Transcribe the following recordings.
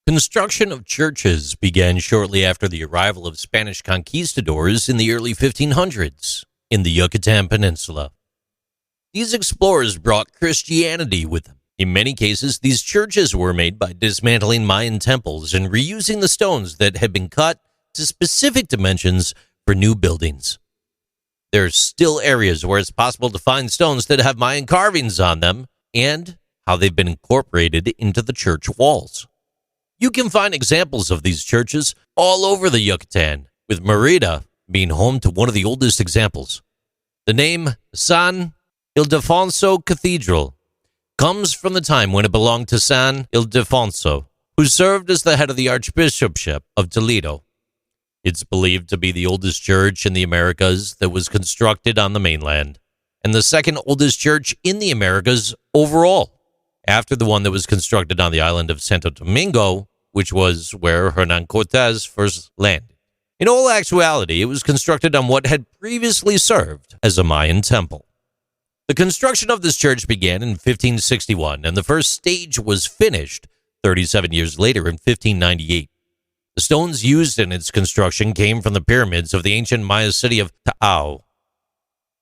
Construction of churches began shortly after the arrival of Spanish conquistadors in the early 1500s in the Yucatan Peninsula. These explorers brought Christianity with them. In many cases, these churches were made by dismantling Mayan temples and reusing the stones that had been cut to specific dimensions for new buildings. There are still areas where it's possible to find stones that have Mayan carvings on them and how they've been incorporated into the church walls. You can find examples of these churches all over the Yucatan, with Mérida being home to one of the oldest examples. The name San Ildefonso Cathedral comes from the time when it belonged to San Ildefonso, who served as the head of the Archbishopship of Toledo. It's believed to be the oldest church in the Americas that was constructed on the mainland, and the second oldest church in the Americas overall, after the one that was constructed on the island of Santo Domingo, which was where Hernán Cortés first landed. In all actuality, it was constructed on what had previously served as a Mayan temple. The construction of this church began in 1561, and the first stage was finished 37 years later in 1598. The stones used in its construction came from the pyramids of the ancient Maya city of Taao.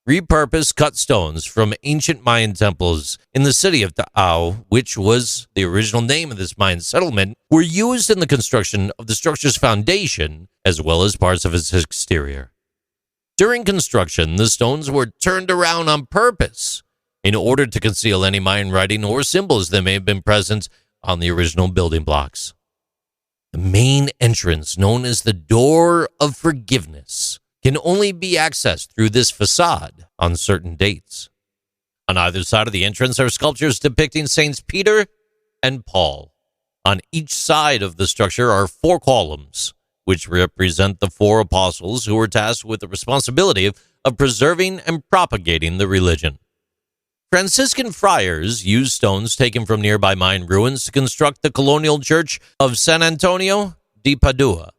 Repurposed cut stones from ancient Mayan temples in the city of Taao, which was the original name of this Mayan settlement, were used in the construction of the structure's foundation as well as parts of its exterior. During construction, the stones were turned around on purpose in order to conceal any Mayan writing or symbols that may have been present on the original building blocks. The main entrance, known as the Door of Forgiveness, can only be accessed through this facade on certain dates. On either side of the entrance are sculptures depicting Saints Peter and Paul. On each side of the structure are 4 columns, which represent the 4 apostles who were tasked with the responsibility of preserving and propagating the religion. Franciscan friars used stones taken from nearby Mayan ruins to construct the colonial church of San Antonio de Padua,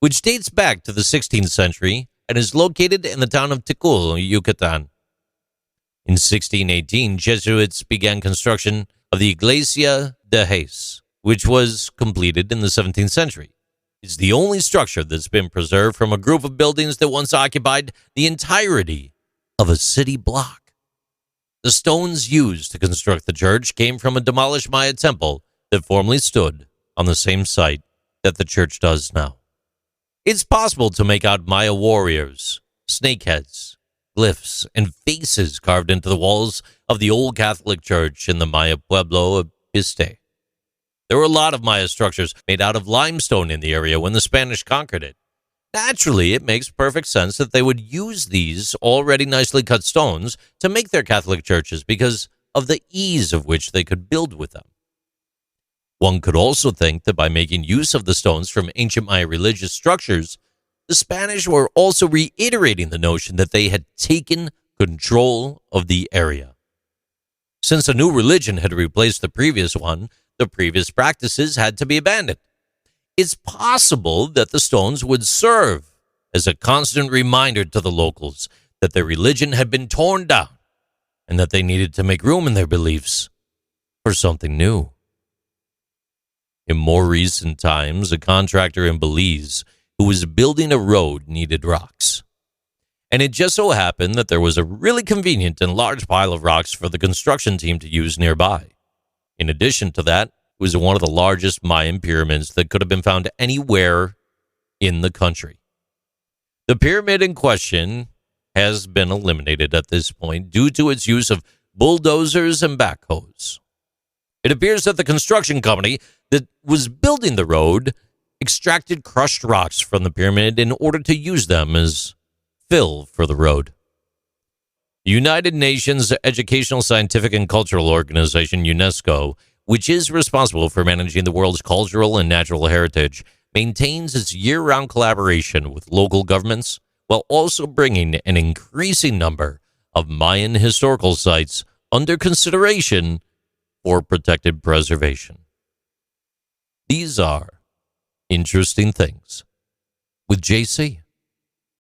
which dates back to the 16th century and is located in the town of Ticul, Yucatan. In 1618, Jesuits began construction of the Iglesia de Jesus, which was completed in the 17th century. It's the only structure that's been preserved from a group of buildings that once occupied the entirety of a city block. The stones used to construct the church came from a demolished Maya temple that formerly stood on the same site that the church does now. It's possible to make out Maya warriors, snakeheads, glyphs, and faces carved into the walls of the old Catholic church in the Maya pueblo of Piste. There were a lot of Maya structures made out of limestone in the area when the Spanish conquered it. Naturally, it makes perfect sense that they would use these already nicely cut stones to make their Catholic churches because of the ease of which they could build with them. One could also think that by making use of the stones from ancient Maya religious structures, the Spanish were also reiterating the notion that they had taken control of the area. Since a new religion had replaced the previous one, the previous practices had to be abandoned. It's possible that the stones would serve as a constant reminder to the locals that their religion had been torn down and that they needed to make room in their beliefs for something new. In more recent times, a contractor in Belize who was building a road needed rocks. And it just so happened that there was a really convenient and large pile of rocks for the construction team to use nearby. In addition to that, it was one of the largest Mayan pyramids that could have been found anywhere in the country. The pyramid in question has been eliminated at this point due to its use of bulldozers and backhoes. It appears that the construction company that was building the road extracted crushed rocks from the pyramid in order to use them as fill for the road. The United Nations Educational, Scientific, and Cultural Organization, UNESCO, which is responsible for managing the world's cultural and natural heritage, maintains its year-round collaboration with local governments while also bringing an increasing number of Mayan historical sites under consideration for protected preservation. These are Interesting Things with JC.